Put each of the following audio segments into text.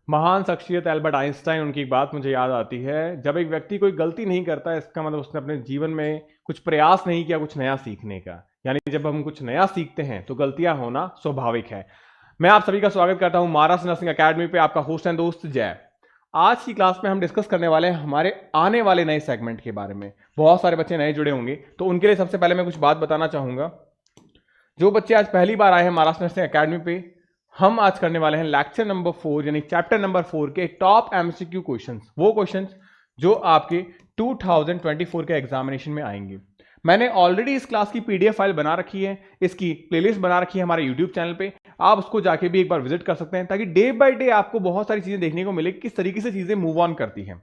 महान शख्सियत Albert Einstein, उनकी एक बात मुझे याद आती है, जब एक व्यक्ति कोई गलती नहीं करता है इसका मतलब उसने अपने जीवन में कुछ प्रयास नहीं किया कुछ नया सीखने का। यानी जब हम कुछ नया सीखते हैं तो गलतियां होना स्वाभाविक है। मैं आप सभी का स्वागत करता हूं महाराज नर्सिंग एकेडमी पे। आपका होस्ट एंड दोस्त जय। आज की क्लास में हम डिस्कस करने वाले हैं हमारे आने वाले नए सेगमेंट के बारे में। बहुत सारे बच्चे नए जुड़े होंगे तो उनके लिए सबसे पहले मैं कुछ बात बताना चाहूंगा। जो बच्चे आज पहली बार आए हैं महाराष्ट्र नर्सिंग एकेडमी पे, हम आज करने वाले हैं लेक्चर नंबर 4 यानी चैप्टर नंबर 4 के टॉप एमसीक्यू क्वेश्चंस, वो क्वेश्चंस जो आपके 2024 के एग्जामिनेशन में आएंगे। मैंने ऑलरेडी इस क्लास की पीडीएफ फाइल बना रखी है, इसकी प्लेलिस्ट बना रखी है हमारे यूट्यूब चैनल पे। आप उसको जाके भी एक बार विजिट कर सकते हैं ताकि डे बाय डे आपको बहुत सारी चीजें देखने को मिले किस तरीके से चीजें मूव ऑन करती हैं।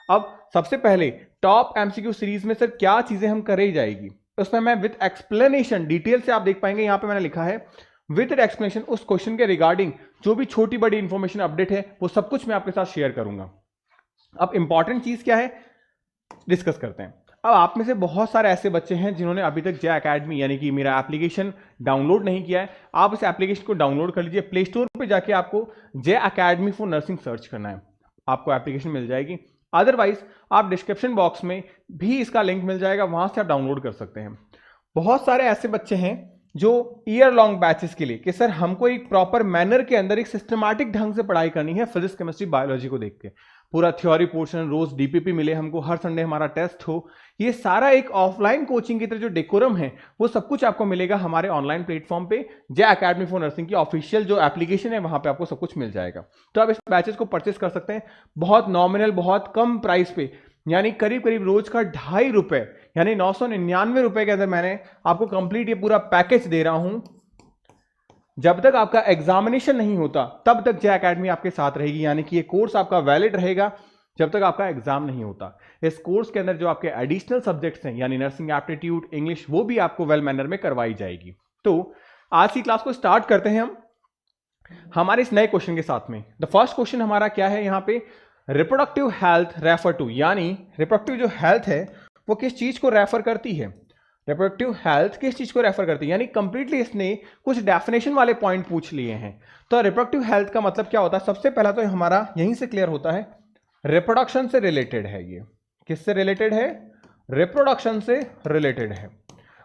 अब सबसे पहले टॉप एमसीक्यू सीरीज में सर क्या चीजें हम करे जाएगी, उसमें मैं विद एक्सप्लेनेशन डिटेल से आप देख पाएंगे। यहां पे मैंने लिखा है विद एक्सप्लेनेशन, उस क्वेश्चन के रिगार्डिंग जो भी छोटी बड़ी इंफॉर्मेशन अपडेट है वो सब कुछ मैं आपके साथ शेयर करूंगा। अब इंपॉर्टेंट चीज क्या है डिस्कस करते हैं। अब आप में से बहुत सारे ऐसे बच्चे हैं जिन्होंने अभी तक जय एकेडमी यानी कि मेरा एप्लीकेशन डाउनलोड नहीं किया है। आप इस एप्लीकेशन को डाउनलोड कर लीजिए। प्ले स्टोर पर जाके आपको जय एकेडमी फॉर नर्सिंग सर्च करना है, आपको एप्लीकेशन मिल जाएगी। अदरवाइज आप डिस्क्रिप्शन बॉक्स में भी इसका लिंक मिल जाएगा, वहां से आप डाउनलोड कर सकते हैं। बहुत सारे ऐसे बच्चे हैं जो ईयर लॉन्ग बैचेस के लिए कि सर हमको एक प्रॉपर मैनर के अंदर एक सिस्टमैटिक ढंग से पढ़ाई करनी है, फिजिक्स केमिस्ट्री बायोलॉजी को देख के पूरा थ्योरी पोर्शन, रोज डीपीपी मिले हमको, हर संडे हमारा टेस्ट हो, ये सारा एक ऑफलाइन कोचिंग की तरह जो डेकोरम है वो सब कुछ आपको मिलेगा हमारे ऑनलाइन प्लेटफॉर्म पे। जय एकेडमी फॉर नर्सिंग की ऑफिशियल जो एप्लीकेशन है वहां पे आपको सब कुछ मिल जाएगा। तो आप इस बैचेस को परचेस कर सकते हैं बहुत नॉमिनल, बहुत कम प्राइस पे, यानी करीब करीब रोज का 2.5 रुपए यानी 999 रुपए के अंदर मैंने आपको कंप्लीट ये पूरा पैकेज दे रहा हूं। जब तक आपका एग्जामिनेशन नहीं होता तब तक जय एकेडमी आपके साथ रहेगी, यानी कि ये कोर्स आपका वैलिड रहेगा जब तक आपका एग्जाम नहीं होता। इस कोर्स के अंदर जो आपके एडिशनल सब्जेक्ट्स हैं यानी नर्सिंग एप्टीट्यूड, इंग्लिश, वो भी आपको वेल मैनर में करवाई जाएगी। तो आज की क्लास को स्टार्ट करते हैं हम हमारे इस नए क्वेश्चन के साथ में। द फर्स्ट क्वेश्चन हमारा क्या है यहाँ पे, रिप्रोडक्टिव हेल्थ रेफर टू, यानी रिप्रोडक्टिव जो हेल्थ है वो किस चीज को रेफर करती है। रिप्रोडक्टिव हेल्थ किस चीज को रेफर करती है, यानी कंप्लीटली इसने कुछ डेफिनेशन वाले पॉइंट पूछ लिए हैं। तो रिप्रोडक्टिव हेल्थ का मतलब क्या होता है, सबसे पहला तो हमारा यहीं से क्लियर होता है, रिप्रोडक्शन से रिलेटेड है। ये किससे रिलेटेड है, रिप्रोडक्शन से रिलेटेड है।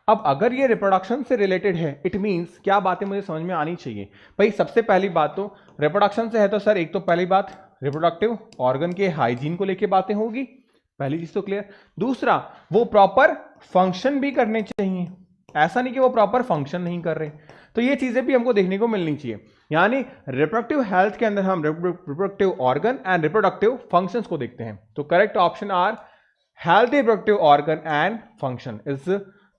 अब अगर ये रिप्रोडक्शन से रिलेटेड है इट मींस क्या बातें मुझे समझ में आनी चाहिए। भाई सबसे पहली बात तो रिप्रोडक्शन से है तो सर एक तो पहली बात रिप्रोडक्टिव ऑर्गन के हाइजीन को लेके बातें होगी, पहली चीज तो क्लियर। दूसरा वो प्रॉपर फंक्शन भी करने चाहिए, ऐसा नहीं कि वो प्रॉपर फंक्शन नहीं कर रहे, तो ये चीजें भी हमको देखने को मिलनी चाहिए। यानी रिप्रोडक्टिव हेल्थ के अंदर हम reproductive organ and reproductive functions को देखते हैं। तो correct option are healthy reproductive organ and function. इस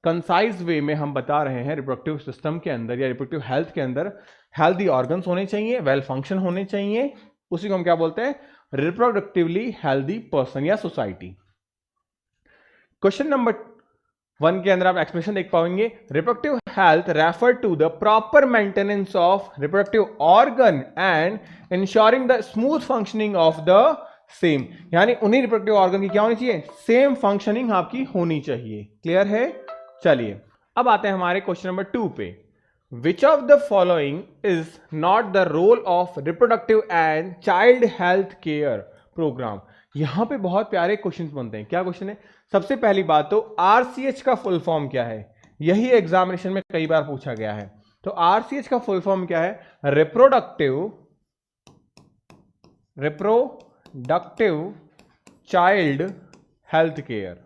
कंसाइज वे में हम बता रहे हैं रिप्रोडक्टिव सिस्टम के अंदर या रिप्रोडक्टिव हेल्थ के अंदर हेल्थी ऑर्गन्स होने चाहिए, वेल फंक्शन होने चाहिए, उसी को हम क्या बोलते हैं, रिप्रोडक्टिवली हेल्दी पर्सन या सोसाइटी। क्वेश्चन नंबर 1 के अंदर आप एक्सप्रेशन देख पाएंगे, reproductive health refer to the proper maintenance of reproductive organ and ensuring the smooth functioning of the same, यानी उन्हीं रिप्रोडक्टिव ऑर्गन की क्या होनी चाहिए, सेम फंक्शनिंग आपकी होनी चाहिए। क्लियर है। चलिए अब आते हैं हमारे क्वेश्चन नंबर 2 पे। Which of the following is not the role of reproductive and child health care program? यहां पे बहुत प्यारे क्वेश्चंस बनते हैं। क्या क्वेश्चन है, सबसे पहली बात तो आरसीएच का फुल फॉर्म क्या है, यही एग्जामिनेशन में कई बार पूछा गया है। तो आरसीएच का फुल फॉर्म क्या है, reproductive child health care.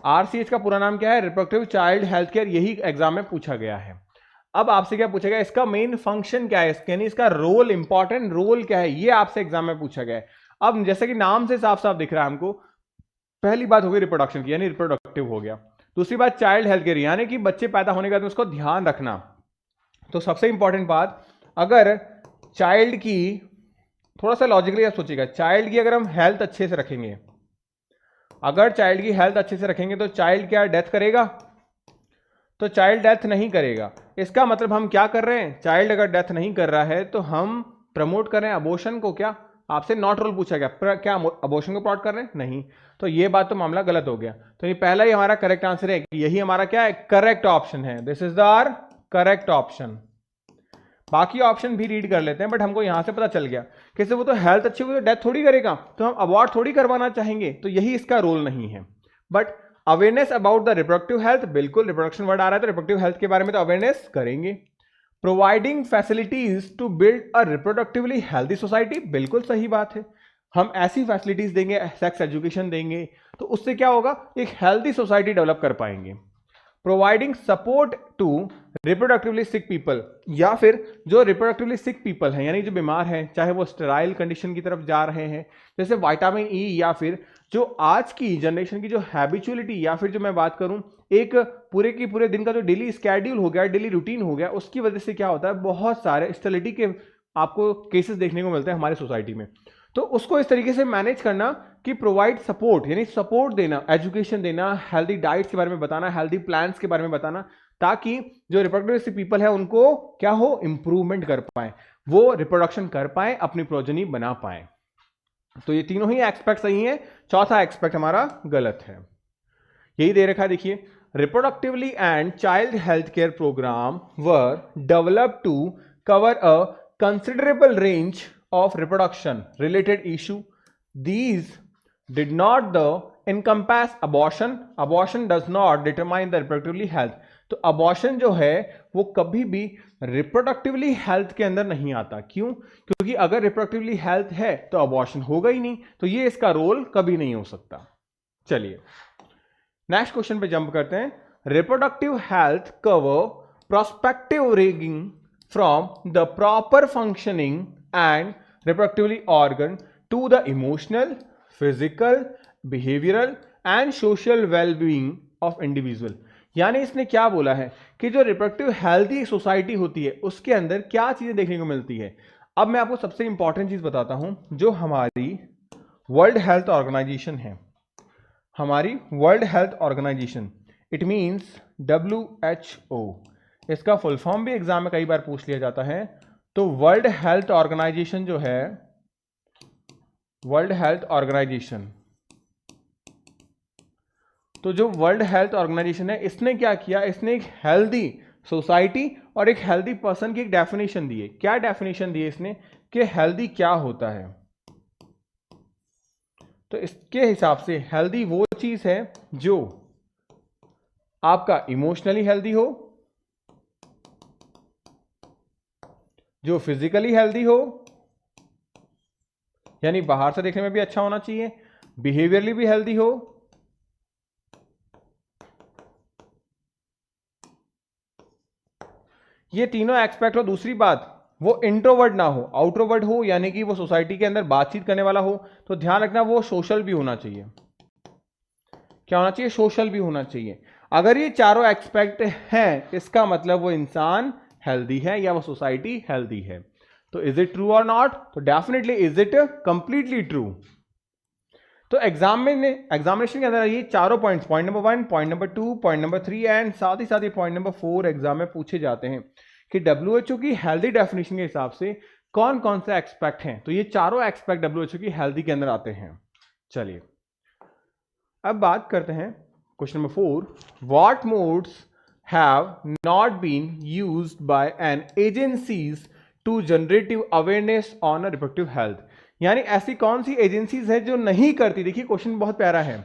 RCH का पूरा नाम क्या है, रिप्रोडक्टिव चाइल्ड हेल्थ केयर, यही एग्जाम में पूछा गया है। अब आपसे क्या पूछा गया, इसका मेन फंक्शन क्या है, यानी इसका रोल, इंपॉर्टेंट रोल क्या है, ये आपसे एग्जाम में पूछा गया है। अब जैसे कि नाम से साफ साफ दिख रहा है हमको, पहली बात हो गई रिप्रोडक्शन की यानी रिप्रोडक्टिव हो गया। दूसरी बात चाइल्ड हेल्थ केयर यानी कि बच्चे पैदा होने के बाद उसको ध्यान रखना। तो सबसे इंपॉर्टेंट बात, अगर चाइल्ड की, थोड़ा सा लॉजिकली आप सोचिएगा, चाइल्ड की अगर हम हेल्थ अच्छे से रखेंगे, अगर चाइल्ड की हेल्थ अच्छे से रखेंगे तो चाइल्ड क्या डेथ करेगा, तो चाइल्ड डेथ नहीं करेगा। इसका मतलब हम क्या कर रहे हैं, चाइल्ड अगर डेथ नहीं कर रहा है तो हम प्रमोट कर रहे हैं अबॉर्शन को। क्या आपसे नॉट रोल पूछा गया, क्या अबॉर्शन को प्रमोट कर रहे हैं, नहीं, तो ये बात तो मामला गलत हो गया। तो ये पहला ही हमारा करेक्ट आंसर है, यही हमारा क्या है, करेक्ट ऑप्शन है। This is the our correct option. बाकी ऑप्शन भी रीड कर लेते हैं, बट हमको यहां से पता चल गया कैसे वो तो हेल्थ अच्छी हुई तो डेथ थोड़ी करेगा, तो हम अवार्ड थोड़ी करवाना चाहेंगे, तो यही इसका रोल नहीं है। But awareness about the reproductive health, बिल्कुल रिप्रोडक्शन वर्ड आ रहा है तो रिप्रोडक्टिव हेल्थ के बारे में तो अवेयरनेस करेंगे। Providing facilities to build a reproductively healthy society, बिल्कुल सही बात है। हम ऐसी फैसिलिटीज देंगे, सेक्स एजुकेशन देंगे, तो उससे क्या होगा, एक हेल्थी सोसाइटी डेवलप कर पाएंगे। Providing support to reproductively sick people, या फिर जो रिप्रोडक्टिवली सिक पीपल हैं यानी जो बीमार हैं, चाहे वो स्टेराइल कंडीशन की तरफ जा रहे हैं, जैसे विटामिन ई, या फिर जो आज की जनरेशन की जो हैबिचुअलिटी, या फिर जो मैं बात करूं एक पूरे की पूरे दिन का जो डेली स्केड्यूल हो गया, डेली रूटीन हो गया, उसकी वजह से क्या होता है, बहुत सारे स्टेरिलिटी के आपको केसेस देखने को मिलते हैं हमारी सोसाइटी में। तो उसको इस तरीके से मैनेज करना कि प्रोवाइड सपोर्ट, यानी सपोर्ट देना, एजुकेशन देना, हेल्दी डाइट्स के बारे में बताना, हेल्दी प्लान्स के बारे में बताना, ताकि जो रिप्रोडक्टिव पीपल है उनको क्या हो, इंप्रूवमेंट कर पाए, वो रिप्रोडक्शन कर पाए, अपनी प्रोजनी बना पाए। तो ये तीनों ही एस्पेक्ट सही है, चौथा एस्पेक्ट हमारा गलत है। यही दे रखा है, देखिए, reproductively and child health care programme were develop to cover a considerable range of reproduction related issue. These did not the encompass abortion. Abortion does not determine the reproductively health. तो abortion जो है वो कभी भी reproductively health के अंदर नहीं आता। क्यों? क्योंकि अगर reproductively health है तो abortion होगा ही नहीं, तो ये इसका रोल कभी नहीं हो सकता। चलिए नेक्स्ट क्वेश्चन पे जंप करते हैं। Reproductive health cover prospective ranging from the proper functioning and reproductively organ to the emotional, physical, behavioral and social well-being of individual। यानी इसने क्या बोला है कि जो रिप्रोडक्टिव हेल्थी सोसाइटी होती है उसके अंदर क्या चीजें देखने को मिलती है। अब मैं आपको सबसे इंपॉर्टेंट चीज बताता हूं, जो हमारी वर्ल्ड हेल्थ ऑर्गेनाइजेशन है, हमारी world health organisation, it means WHO, इसका फुल फॉर्म भी एग्जाम में कई बार पूछ लिया जाता है। तो वर्ल्ड हेल्थ ऑर्गेनाइजेशन जो है, वर्ल्ड हेल्थ ऑर्गेनाइजेशन, तो जो वर्ल्ड हेल्थ ऑर्गेनाइजेशन है इसने क्या किया, इसने एक हेल्दी सोसाइटी और एक हेल्दी पर्सन की एक डेफिनेशन दी है। क्या डेफिनेशन दी है इसने कि हेल्दी क्या होता है। तो इसके हिसाब से हेल्दी वो चीज है जो आपका इमोशनली हेल्दी हो, जो फिजिकली हेल्दी हो, यानी बाहर से देखने में भी अच्छा होना चाहिए, बिहेवियरली भी हेल्दी हो, ये तीनों एक्सपेक्ट हो। दूसरी बात, वो इंट्रोवर्ट ना हो, आउट्रोवर्ट हो, यानी कि वो सोसाइटी के अंदर बातचीत करने वाला हो। तो ध्यान रखना वो सोशल भी होना चाहिए। क्या होना चाहिए, सोशल भी होना चाहिए। अगर ये चारों एक्सपेक्ट हैं इसका मतलब वो इंसान हेल्दी है या वो सोसाइटी हेल्दी है। तो इज इट ट्रू और नॉट, तो definitely is it completely true. तो एग्जामिनेशन के अंदर ये चारों points, point number 1, point number 2, point number 3 and साथ ही साथ ये पॉइंट नंबर 4 एग्जाम में पूछे जाते हैं कि WHO की हेल्दी डेफिनेशन के हिसाब से कौन कौन से एक्सपेक्ट हैं। तो ये चारों एक्सपेक्ट WHO की हेल्दी के अंदर आते हैं। चलिए अब बात करते हैं question number 4, what modes have not been used by an agencies to generative awareness on reproductive health. यानी ऐसी कौन सी एजेंसीज है जो नहीं करती। देखिए क्वेश्चन बहुत प्यारा है,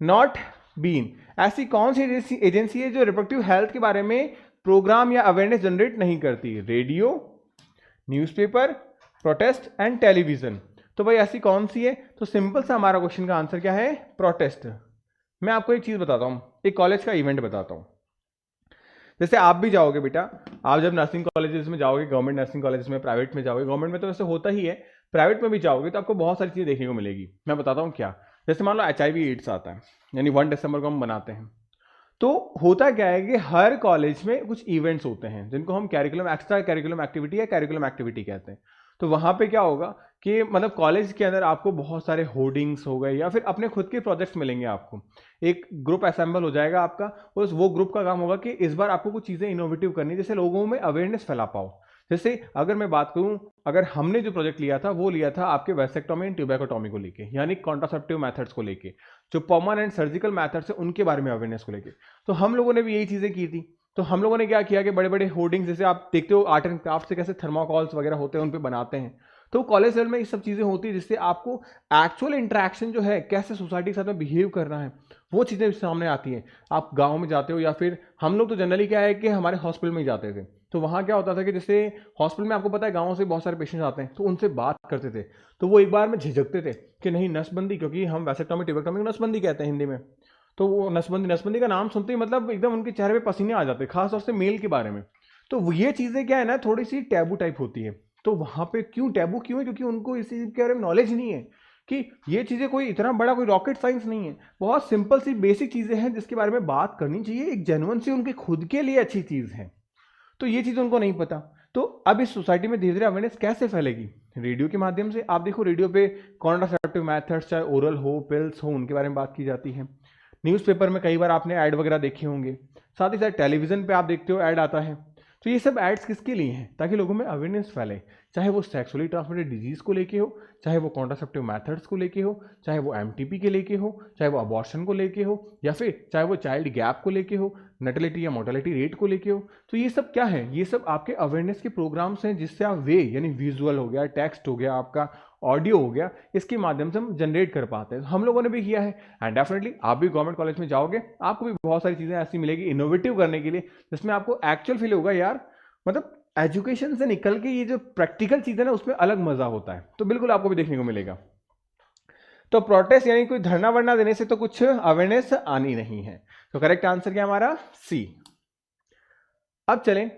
नॉट बीन, ऐसी कौन सी एजेंसी है जो रिप्रोडक्टिव हेल्थ के बारे में प्रोग्राम या अवेयरनेस जनरेट नहीं करती। Radio, newspaper, protest and television. तो भाई ऐसी कौन सी है, तो सिंपल सा हमारा क्वेश्चन का आंसर क्या है, प्रोटेस्ट। मैं आपको एक चीज बताता हूं, एक कॉलेज का इवेंट बताता हूं। जैसे आप भी जाओगे बेटा, आप जब नर्सिंग कॉलेजेस में जाओगे, गवर्नमेंट नर्सिंग कॉलेज में, प्राइवेट में जाओगे, गवर्नमेंट में तो वैसे होता ही है, प्राइवेट में भी जाओगे तो आपको बहुत सारी चीजें देखने को मिलेगी। मैं बताता हूँ क्या। जैसे मान लो HIV एड्स आता है, यानी 1 दिसंबर को हम मनाते हैं। तो होता क्या है कि हर कॉलेज में कुछ इवेंट्स होते हैं जिनको हम कैरिकुलम, एक्स्ट्रा कैरिकुलम एक्टिविटी या कैरिकुलम एक्टिविटी कहते हैं। तो वहां पे क्या होगा कि मतलब कॉलेज के अंदर आपको बहुत सारे होर्डिंग्स हो गए या फिर अपने खुद के प्रोजेक्ट्स मिलेंगे। आपको एक ग्रुप असेंबल हो जाएगा आपका, वो ग्रुप का काम होगा कि इस बार आपको कुछ चीजें इनोवेटिव करनी, जैसे लोगों में अवेयरनेस फैला पाओ। जैसे अगर मैं बात करूं, अगर हमने जो प्रोजेक्ट लिया था वो लिया था आपके वैसेक्टोमी एंड ट्यूबैकोटोमी को लेके, यानी कॉन्ट्रासेप्टिव मेथड्स को लेके, जो परमानेंट सर्जिकल मेथड्स है उनके बारे में अवेयरनेस को लेके। तो हम लोगों ने भी यही चीजें की थी तो हम लोगों ने क्या किया कि बड़े बड़े होर्डिंग्स, जैसे आप देखते हो आर्ट एंड क्राफ्ट से कैसे थर्माकोल्स वगैरह होते हैं उन पे बनाते हैं, तो कॉलेज लेवल में ये सब चीज़ें होती है जिससे आपको एक्चुअल इंटरेक्शन जो है, कैसे सोसाइटी के साथ में बिहेव करना है, वो चीज़ें सामने आती हैं। आप गाँव में जाते हो या फिर हम लोग तो जनरली क्या है कि हमारे हॉस्पिटल में ही जाते थे, तो वहाँ क्या होता था कि जैसे हॉस्पिटल में आपको पता है गाँव से बहुत सारे पेशेंट्स आते हैं, तो उनसे बात करते थे, तो वो एक बार में झिझकते थे कि नहीं नसबंदी, क्योंकि हम वैसेक्टोमी टिबेक्टोमी को नसबंदी कहते हैं हिंदी में, तो वो नसबंदी का नाम सुनते ही मतलब एकदम उनके चेहरे पे पसीने आ जाते, खास तौर से मेल के बारे में। तो ये चीज़ें क्या है ना, थोड़ी सी टैबू टाइप होती है। तो वहाँ पे क्यों टैबू क्यों है? क्योंकि उनको इस चीज़ के बारे में नॉलेज नहीं है कि ये चीज़ें कोई इतना बड़ा कोई रॉकेट साइंस नहीं है, बहुत सिंपल सी बेसिक चीज़ें हैं जिसके बारे में बात करनी चाहिए, एक जेन्युइन सी उनके खुद के लिए अच्छी चीज़ है। तो ये चीज़ उनको नहीं पता। तो अब इस सोसाइटी में धीरे धीरे अवेयरनेस कैसे फैलेगी? रेडियो के माध्यम से। आप देखो रेडियो पे कॉन्ट्रासेप्टिव मेथड्स, चाहे ओरल हो, पिल्स हो, उनके बारे में बात की जाती है। न्यूज़पेपर में कई बार आपने ऐड वगैरह देखे होंगे, साथ ही साथ टेलीविज़न पे आप देखते हो ऐड आता है। तो ये सब एड्स किसके लिए हैं? ताकि लोगों में अवेयरनेस फैले, चाहे वो सेक्सुअली ट्रांसमिटेड डिजीज़ को लेके हो, चाहे वो कॉन्ट्रासेप्टिव मेथड्स को लेके हो, चाहे वो एमटीपी के लेके हो, चाहे वो अबॉर्शन को लेके हो, या फिर चाहे वो चाइल्ड गैप को लेके हो, नर्टलिटी या मोर्टेलिटी रेट को लेके हो। तो ये सब क्या है? ये सब आपके अवेयरनेस के प्रोग्राम्स हैं जिससे आप यानी विजुअल हो गया, टेक्स्ट हो गया, आपका ऑडियो हो गया, इसके माध्यम से हम जनरेट कर पाते हैं। हम लोगों ने भी किया है, एंड डेफिनेटली आप भी गवर्नमेंट कॉलेज में जाओगे, आपको भी बहुत सारी चीज़ें ऐसी मिलेगी इनोवेटिव करने के लिए, जिसमें आपको एक्चुअल फील होगा यार, मतलब एजुकेशन से निकल के ये जो प्रैक्टिकल चीज़ें ना उसमें अलग मजा होता है। तो बिल्कुल आपको भी देखने को मिलेगा। तो प्रोटेस्ट यानी कोई धरना वरना देने से तो कुछ अवेयरनेस आनी नहीं है। तो करेक्ट आंसर क्या हमारा? सी। अब चलें,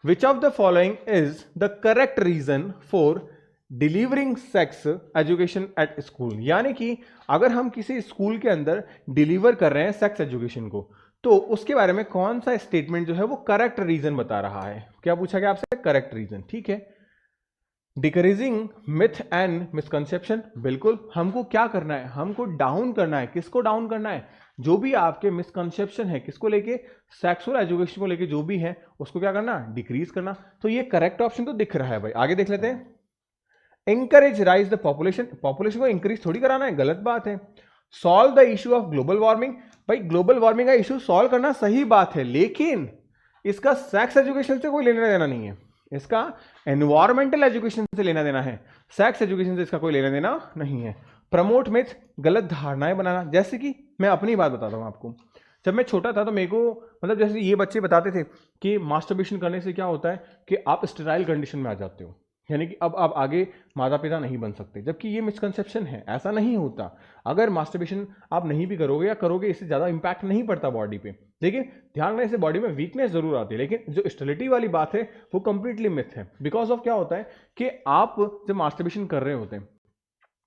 which of the following is the correct reason for delivering sex education at school? यानी कि अगर हम किसी स्कूल के अंदर डिलीवर कर रहे हैं सेक्स एजुकेशन को, तो उसके बारे में कौन सा स्टेटमेंट जो है वो करेक्ट रीजन बता रहा है? क्या पूछा गया आपसे? Correct reason. ठीक है। डिक्रीजिंग मिथ एंड मिसकंसेप्शन, बिल्कुल हमको क्या करना है? हमको डाउन करना है। किसको डाउन करना है? जो भी आपके मिसकंसेप्शन है किसको लेके, सेक्सुअल एजुकेशन को लेके जो भी है, उसको क्या करना? डिक्रीज करना। तो ये करेक्ट ऑप्शन तो दिख रहा है भाई। आगे देख लेते हैं। Encourage rise the population, population को इंक्रीज थोड़ी कराना है, गलत बात है। Solve the issue of global warming, भाई ग्लोबल वार्मिंग का इशू सॉल्व करना सही बात है, लेकिन इसका सेक्स एजुकेशन से कोई लेना देना नहीं है, इसका एनवायरमेंटल एजुकेशन से लेना देना है, सेक्स एजुकेशन से इसका कोई लेना देना नहीं है। प्रमोट मिथ, गलत धारणाएं बनाना। जैसे कि मैं अपनी बात बताता हूं आपको, जब मैं छोटा था तो मेरे को मतलब जैसे ये बच्चे बताते थे कि मास्टरबेशन करने से क्या होता है कि आप स्टेराइल कंडीशन में आ जाते हो, यानी कि अब आप आगे माता पिता नहीं बन सकते, जबकि ये मिसकंसेप्शन है, ऐसा नहीं होता। अगर मास्टरबेशन आप नहीं भी करोगे या करोगे, इससे ज़्यादा इंपैक्ट नहीं पड़ता बॉडी पे, लेकिन ध्यान रखने से बॉडी में वीकनेस जरूर आती है। लेकिन जो स्टेरिलिटी वाली बात है वो कंप्लीटली मिथ है। बिकॉज ऑफ क्या होता है कि आप जब मास्टरबेशन कर रहे होते हैं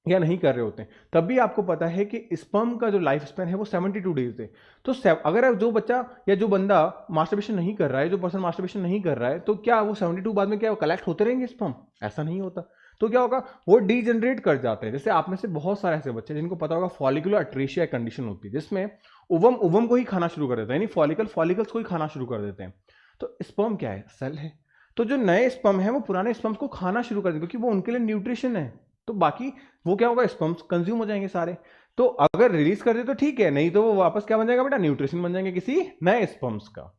या नहीं कर रहे होते हैं, तब भी आपको पता है कि स्पर्म का जो लाइफ स्पैन है वो 72 डेज है। तो अगर जो बच्चा या जो बंदा मास्टरबेशन नहीं कर रहा है, जो पर्सन मास्टरबेशन नहीं कर रहा है, तो क्या वो 72 बाद में क्या कलेक्ट होते रहेंगे स्पर्म? ऐसा नहीं होता। तो क्या होगा, वो डीजनरेट कर जाते हैं। जैसे आप में से बहुत सारे ऐसे बच्चे जिनको पता होगा फॉलिकुलर अट्रेशिया कंडीशन होती है, जिसमें ओवम को ही खाना शुरू कर देता है, यानी फॉलिकल्स को ही खाना शुरू कर देते हैं। तो स्पर्म क्या है? सेल है। तो जो नए स्पर्म है वो पुराने स्पर्म्स को खाना शुरू कर देते, क्योंकि वो उनके लिए न्यूट्रिशन है। तो बाकी वो क्या होगा, स्पर्म्स कंज्यूम हो जाएंगे सारे। तो अगर रिलीज कर दे तो ठीक है, नहीं तो वो वापस क्या बन जाएगा बेटा? न्यूट्रिशन बन जाएंगे किसी नए स्पर्म्स का।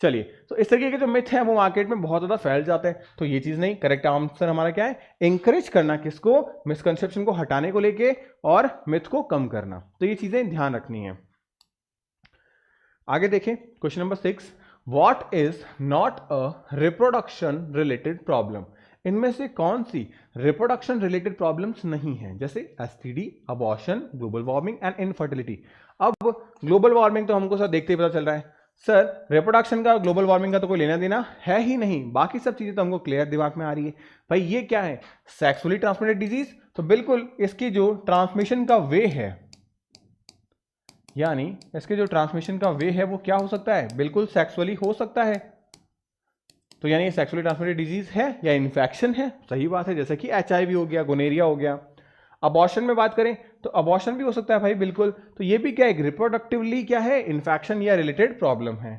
चलिए, तो इस तरीके के जो मिथ है वो मार्केट में बहुत ज्यादा फैल जाते हैं, तो ये चीज नहीं। करेक्ट आंसर हमारा क्या है? इंकरेज करना किसको? मिसकंसेप्शन को हटाने को लेके और मिथ को कम करना। तो ये चीजें ध्यान रखनी है। आगे देखें question number 6, what is not a reproduction related problem? इनमें से कौन सी रिप्रोडक्शन रिलेटेड प्रॉब्लम्स नहीं है? जैसे STD, abortion, global warming and infertility. अब ग्लोबल वार्मिंग तो हमको सर देखते ही पता चल रहा है, सर रिप्रोडक्शन का ग्लोबल वार्मिंग का तो कोई लेना देना है ही नहीं। बाकी सब चीजें तो हमको क्लियर दिमाग में आ रही है। भाई ये क्या है? Sexually transmitted disease. तो बिल्कुल इसकी जो ट्रांसमिशन का वे है, यानी इसके जो ट्रांसमिशन का वे है वो क्या हो सकता है? बिल्कुल सेक्सुअली हो सकता है। तो यानी सेक्सुअली ट्रांसमिटेड डिजीज है या इन्फेक्शन है? सही बात है, जैसे कि एचआईवी हो गया, गोनेरिया हो गया। अबॉर्शन में बात करें तो अबॉर्शन भी हो सकता है भाई, बिल्कुल। तो ये भी क्या है? रिप्रोडक्टिवली क्या है? इन्फेक्शन या रिलेटेड प्रॉब्लम है।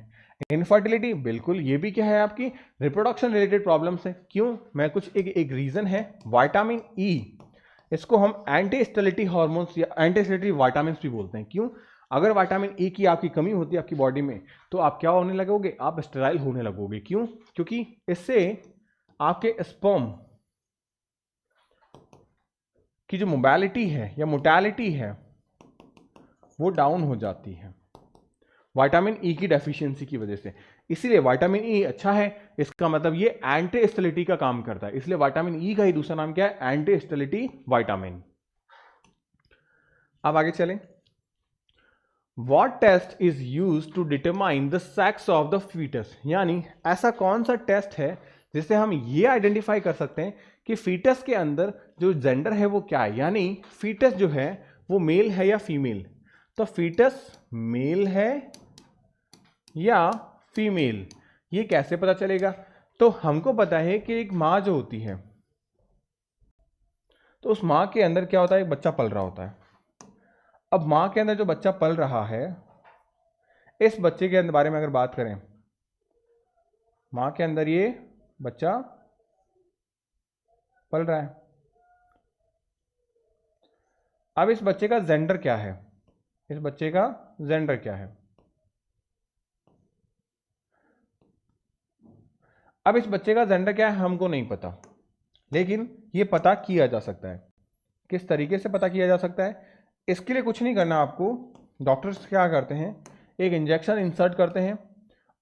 इनफर्टिलिटी, बिल्कुल ये भी क्या है? आपकी रिप्रोडक्शन रिलेटेड प्रॉब्लम है। क्यों? मैं कुछ एक रीजन है, विटामिन ई। इसको हम एंटी स्टेरिलिटी हार्मोन्स या एंटी स्टेरिलिटी विटामिन भी बोलते हैं। क्यों? अगर विटामिन ई की आपकी कमी होती है आपकी बॉडी में, तो आप क्या होने लगोगे, आप स्टेराइल होने लगोगे। क्यों? क्योंकि इससे आपके स्पर्म की जो मोबालिटी है या मोटालिटी है वो डाउन हो जाती है विटामिन ई की डेफिशिएंसी की वजह से। इसीलिए विटामिन ई अच्छा है, इसका मतलब ये एंटी स्टेरिलिटी का काम करता है। इसलिए विटामिन ई का ही दूसरा नाम क्या है, एंटी स्टेरिलिटी विटामिन। अब आगे चलें। What test is used to determine the sex of the fetus? यानी ऐसा कौन सा टेस्ट है जिससे हम ये आइडेंटिफाई कर सकते हैं कि फीटस के अंदर जो जेंडर है वो क्या है, यानी फीटस जो है वो मेल है या फीमेल। तो फीटस मेल है या फीमेल, ये कैसे पता चलेगा? तो हमको पता है कि एक माँ जो होती है, तो उस माँ के अंदर क्या होता है, एक बच्चा पल रहा होता है। अब माँ के अंदर जो बच्चा पल रहा है, इस बच्चे के बारे में अगर बात करें, माँ के अंदर ये बच्चा पल रहा है। अब इस बच्चे का जेंडर क्या है, इस बच्चे का जेंडर क्या है? अब इस बच्चे का जेंडर क्या है हमको नहीं पता, लेकिन ये पता किया जा सकता है। किस तरीके से पता किया जा सकता है? इसके लिए कुछ नहीं करना आपको। डॉक्टर्स क्या करते हैं, एक इंजेक्शन इंसर्ट करते हैं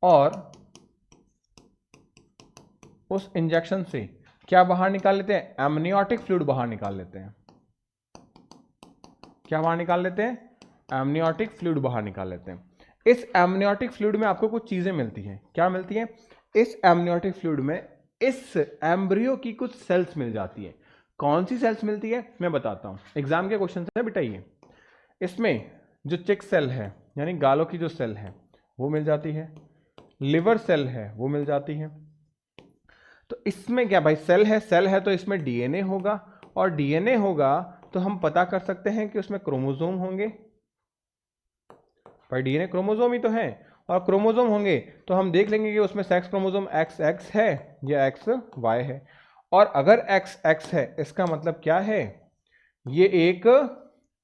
और उस इंजेक्शन से क्या बाहर निकाल लेते हैं, एमनियोटिक फ्लूइड बाहर निकाल लेते हैं। क्या बाहर निकाल लेते हैं? एमनियोटिक फ्लूइड बाहर निकाल लेते हैं। इस एमनियोटिक फ्लूइड में आपको कुछ चीजें मिलती हैं। क्या मिलती हैं? इस एमनियोटिक फ्लूइड में इस एम्ब्रियो की कुछ सेल्स मिल जाती है। कौन सी सेल्स मिलती है मैं बताता हूं, एग्जाम के क्वेश्चन है बेटा ये। इसमें जो चिक सेल है यानी गालों की जो सेल है वो मिल जाती है, लिवर सेल है वो मिल जाती है। तो इसमें क्या भाई, सेल है तो इसमें डीएनए होगा, और डीएनए होगा तो हम पता कर सकते हैं कि उसमें क्रोमोसोम होंगे। पर डीएनए क्रोमोसोम ही तो है, और क्रोमोसोम होंगे तो हम देख लेंगे कि उसमें सेक्स क्रोमोसोम XX है या XY है। और अगर XX है इसका मतलब क्या है, ये एक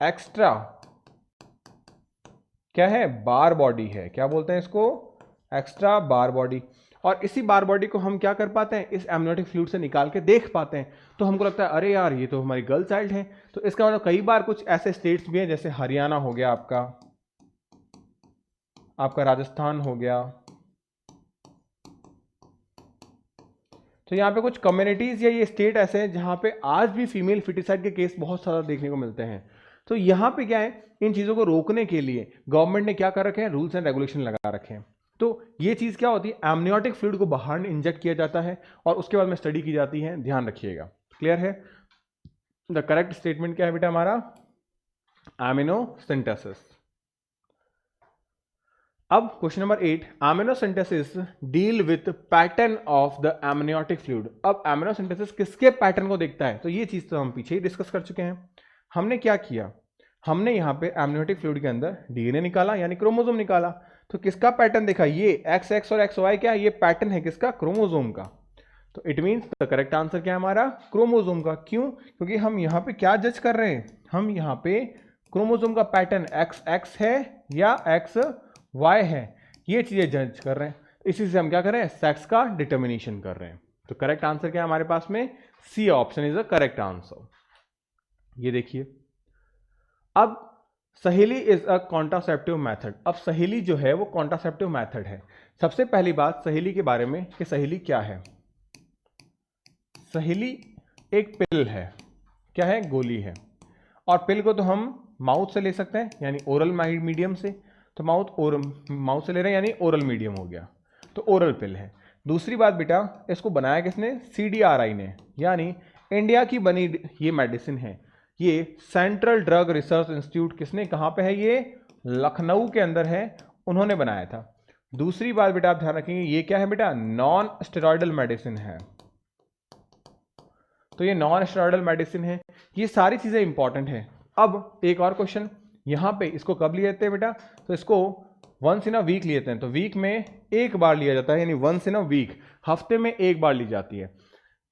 एक्स्ट्रा क्या है, बार बॉडी है। क्या बोलते हैं इसको? एक्स्ट्रा बार बॉडी। और इसी बार बॉडी को हम क्या कर पाते हैं, इस एमनियोटिक फ्लूइड से निकाल के देख पाते हैं। तो हमको लगता है अरे यार ये तो हमारी गर्ल चाइल्ड है। तो इसका मतलब कई बार कुछ ऐसे स्टेट्स भी हैं, जैसे हरियाणा हो गया, आपका राजस्थान हो गया। तो यहाँ पे कुछ कम्युनिटीज या ये स्टेट ऐसे हैं जहाँ पे आज भी फीमेल फिटिसाइड के केस बहुत सारा देखने को मिलते हैं। तो यहाँ पे क्या है, इन चीज़ों को रोकने के लिए गवर्नमेंट ने क्या कर रखे हैं, रूल्स एंड रेगुलेशन लगा रखे हैं। तो ये चीज़ क्या होती है, एमनियोटिक फ्लूइड को बाहर इंजेक्ट किया जाता है और उसके बाद में स्टडी की जाती है। ध्यान रखिएगा, क्लियर है? द करेक्ट स्टेटमेंट क्या है बेटा हमारा, एमिनोसिंथेसिस। अब question number 8, amniocentesis deal with pattern of the amniotic fluid. अब एमिनोसिंथेसिस किसके पैटर्न को देखता है? तो ये चीज तो हम पीछे ही डिस्कस कर चुके हैं। हमने क्या किया, हमने यहाँ पे एमनियोटिक फ्लूइड के अंदर डीएनए निकाला यानी क्रोमोसोम निकाला। तो किसका पैटर्न देखा, ये XX और XY क्या, ये पैटर्न है किसका, क्रोमोसोम का। तो it means the correct answer क्या है हमारा, क्रोमोसोम का। क्यों? क्योंकि हम यहाँ पे क्या जज कर रहे हैं, हम यहाँ पे क्रोमोसोम का पैटर्न XX है या XY है, ये चीजें जज कर रहे हैं। इसी से हम क्या कर रहे हैं, सेक्स का डिटर्मिनेशन कर रहे हैं। तो करेक्ट आंसर क्या है हमारे पास में, c option is the correct answer. ये देखिए, अब सहेली इज अ कॉन्ट्रासेप्टिव मेथड। अब सहेली जो है वो कॉन्ट्रासेप्टिव मेथड है। सबसे पहली बात सहेली के बारे में कि सहेली क्या है। सहेली एक पिल है, क्या है, गोली है। और पिल को तो हम माउथ से ले सकते हैं यानी ओरल मीडियम से। तो माउथ से ले रहे हैं यानी ओरल मीडियम हो गया, तो ओरल पिल है। दूसरी बात बेटा, इसको बनाया किसने, CDRI ने, यानी इंडिया की बनी ये मेडिसिन है। ये सेंट्रल ड्रग रिसर्च इंस्टीट्यूट किसने, कहाँ पे है, ये लखनऊ के अंदर है, उन्होंने बनाया था। दूसरी बात बेटा आप ध्यान रखेंगे, ये क्या है बेटा, नॉन स्टेरॉइडल मेडिसिन है। तो ये नॉन स्टेरॉइडल मेडिसिन है। ये सारी चीजें इंपॉर्टेंट है। अब एक और क्वेश्चन यहाँ पे, इसको कब लिए जाते हैं बेटा, तो इसको वंस इन अ वीक लिए जाते हैं। तो वीक में एक बार लिया जाता है यानी वंस इन अ वीक, हफ्ते में एक बार ली जाती है।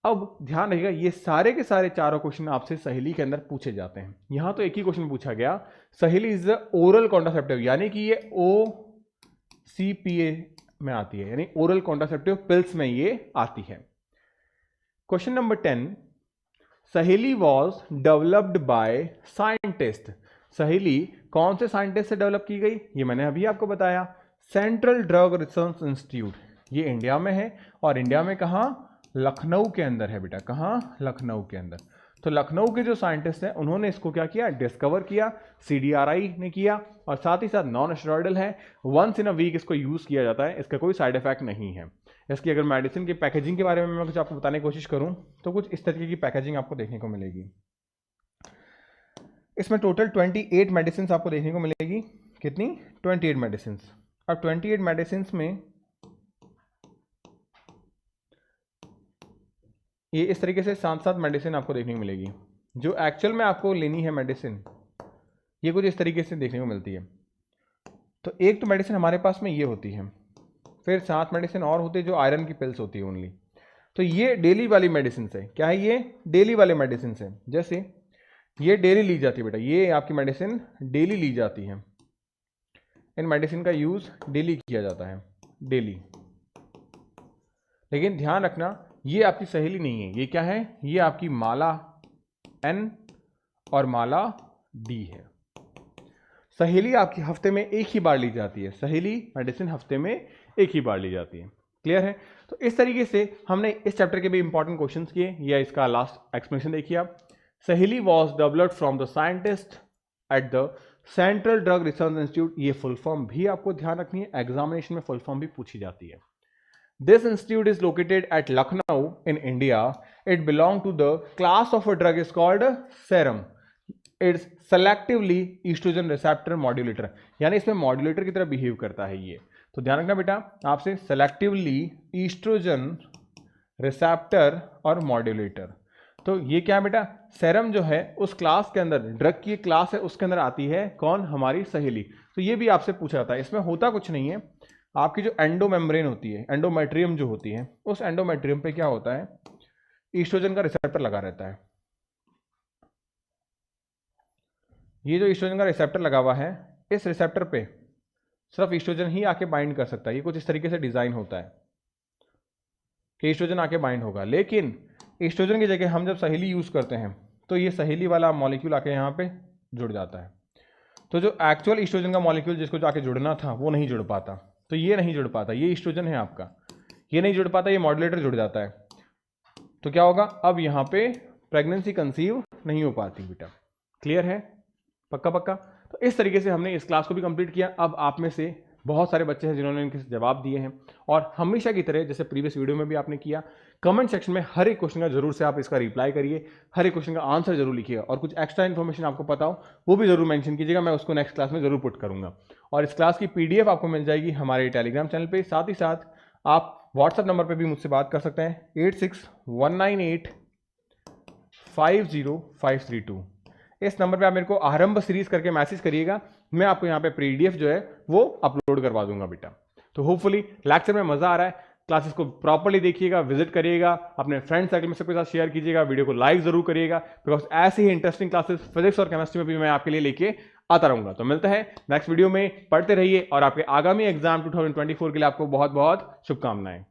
अब ध्यान रखिएगा, ये सारे के सारे चारों क्वेश्चन आपसे सहेली के अंदर पूछे जाते हैं। यहां तो एक ही क्वेश्चन पूछा गया, सहेली इज द ओरल कॉन्ट्रासेप्टिव, यानी कि ये OCPA में आती है, यानी ओरल कॉन्ट्रासेप्टिव पिल्स में ये आती है। क्वेश्चन नंबर 10, सहेली वॉज डेवलप्ड बाय साइंटिस्ट। सहेली कौन से साइंटिस्ट से डेवलप की गई, ये मैंने अभी आपको बताया, सेंट्रल ड्रग रिसर्च इंस्टीट्यूट, ये इंडिया में है। और इंडिया में कहाँ, लखनऊ के अंदर है बेटा, कहाँ, लखनऊ के अंदर। तो लखनऊ के जो साइंटिस्ट हैं उन्होंने इसको क्या किया, डिस्कवर किया, CDRI ने किया, और साथ ही साथ नॉन स्टेरॉइडल है, वंस इन अ वीक इसको यूज किया जाता है, इसका कोई साइड इफेक्ट नहीं है। इसकी अगर मेडिसिन की पैकेजिंग के बारे में मैं कुछ आपको बताने की कोशिश करूं तो कुछ इस तरीके की पैकेजिंग आपको देखने को मिलेगी। इसमें टोटल 28 मेडिसिन आपको देखने को मिलेगी। कितनी, 28 मेडिसिन। अब 28 मेडिसिन में ये इस तरीके से 7 मेडिसिन आपको देखने को मिलेगी। जो एक्चुअल में आपको लेनी है मेडिसिन, ये कुछ इस तरीके से देखने को मिलती है। तो एक तो मेडिसिन हमारे पास में ये होती है, फिर 7 मेडिसिन और होती है जो आयरन की पिल्स होती है ओनली। तो ये डेली वाली मेडिसिन है। क्या है ये, डेली वाले मेडिसिन है। जैसे ये डेली ली जाती है बेटा, ये आपकी मेडिसिन डेली ली जाती है, इन मेडिसिन का यूज डेली किया जाता है, डेली। लेकिन ध्यान रखना, ये आपकी सहेली नहीं है, ये क्या है, ये आपकी माला N और माला D है। सहेली आपकी हफ्ते में एक ही बार ली जाती है, सहेली मेडिसिन हफ्ते में एक ही बार ली जाती है। क्लियर है। तो इस तरीके से हमने इस चैप्टर के भी इंपॉर्टेंट क्वेश्चंस किए, या इसका लास्ट एक्सप्लेनेशन देखिए आप। सहेली was developed from the scientist at the central drug research institute. ये फुल फॉर्म भी आपको ध्यान रखनी है, एग्जामिनेशन में फुल फॉर्म भी पूछी जाती है। This institute is located at Lucknow in India. It belongs to the class of a drug is called serum. It's selectively estrogen receptor modulator. यानी इसमें मॉड्यूलेटर की तरह बिहेव करता है ये। तो ध्यान रखना बेटा आपसे, selectively estrogen receptor और मॉड्यूलेटर। तो ये क्या है बेटा, सेरम जो है उस क्लास के अंदर, ड्रग की क्लास है उसके अंदर आती है कौन, हमारी सहेली। तो ये भी आपसे पूछा जाता है। इसमें होता कुछ नहीं है, आपकी जो एंडोमेम्ब्रेन होती है, एंडोमेट्रियम जो होती है, उस एंडोमेट्रियम पे क्या होता है, ईस्ट्रोजन का रिसेप्टर लगा रहता है। ये जो ईस्ट्रोजन का रिसेप्टर लगा हुआ है, इस रिसेप्टर पे सिर्फ ईस्ट्रोजन ही आके बाइंड कर सकता है। ये कुछ इस तरीके से डिजाइन होता है कि ईस्ट्रोजन आके बाइंड होगा। लेकिन ईस्ट्रोजन की जगह हम जब सहेली यूज करते हैं तो ये सहेली वाला मॉलिक्यूल आके यहाँ पे जुड़ जाता है। तो जो एक्चुअल ईस्ट्रोजन का मॉलिक्यूल जिसको जाके जुड़ना था वो नहीं जुड़ पाता, तो ये नहीं जुड़ पाता, ये ईस्ट्रोजन है आपका, ये नहीं जुड़ पाता, ये मॉड्यूलेटर जुड़ जाता है। तो क्या होगा, अब यहाँ पे प्रेगनेंसी कंसीव नहीं हो पाती बेटा। क्लियर है, पक्का पक्का। तो इस तरीके से हमने इस क्लास को भी कंप्लीट किया। अब आप में से बहुत सारे बच्चे हैं जिन्होंने इनके जवाब दिए हैं, और हमेशा की तरह जैसे प्रीवियस वीडियो में भी आपने किया, कमेंट सेक्शन में हर एक क्वेश्चन का जरूर से आप इसका रिप्लाई करिए, हर एक क्वेश्चन का आंसर जरूर लिखिएगा, और कुछ एक्स्ट्रा इन्फॉर्मेशन आपको पता हो वो भी जरूर मेंशन कीजिएगा, मैं उसको नेक्स्ट क्लास में जरूर पुट करूंगा। और इस क्लास की PDF आपको मिल जाएगी हमारे टेलीग्राम चैनल पे। साथ ही साथ आप व्हाट्सएप नंबर पे भी मुझसे बात कर सकते हैं, 8619850532। इस नंबर पे आप मेरे को आरंभ सीरीज करके मैसेज करिएगा, मैं आपको यहाँ पे PDF जो है वो अपलोड करवा दूंगा बेटा। तो होपफुली लेक्चर में मजा आ रहा है, क्लासेस को प्रॉपर्ली देखिएगा, विजिट करिएगा, अपने फ्रेंड सर्कल में सबके साथ शेयर कीजिएगा, वीडियो को लाइक जरूर करिएगा, बिकॉज ऐसे ही इंटरेस्टिंग क्लासेस फिजिक्स और केमिस्ट्री में भी मैं आपके लिए लेके आता रहूंगा। तो मिलते हैं नेक्स्ट वीडियो में, पढ़ते रहिए, और आपके आगामी एग्जाम 2024 के लिए आपको बहुत बहुत शुभकामनाएं।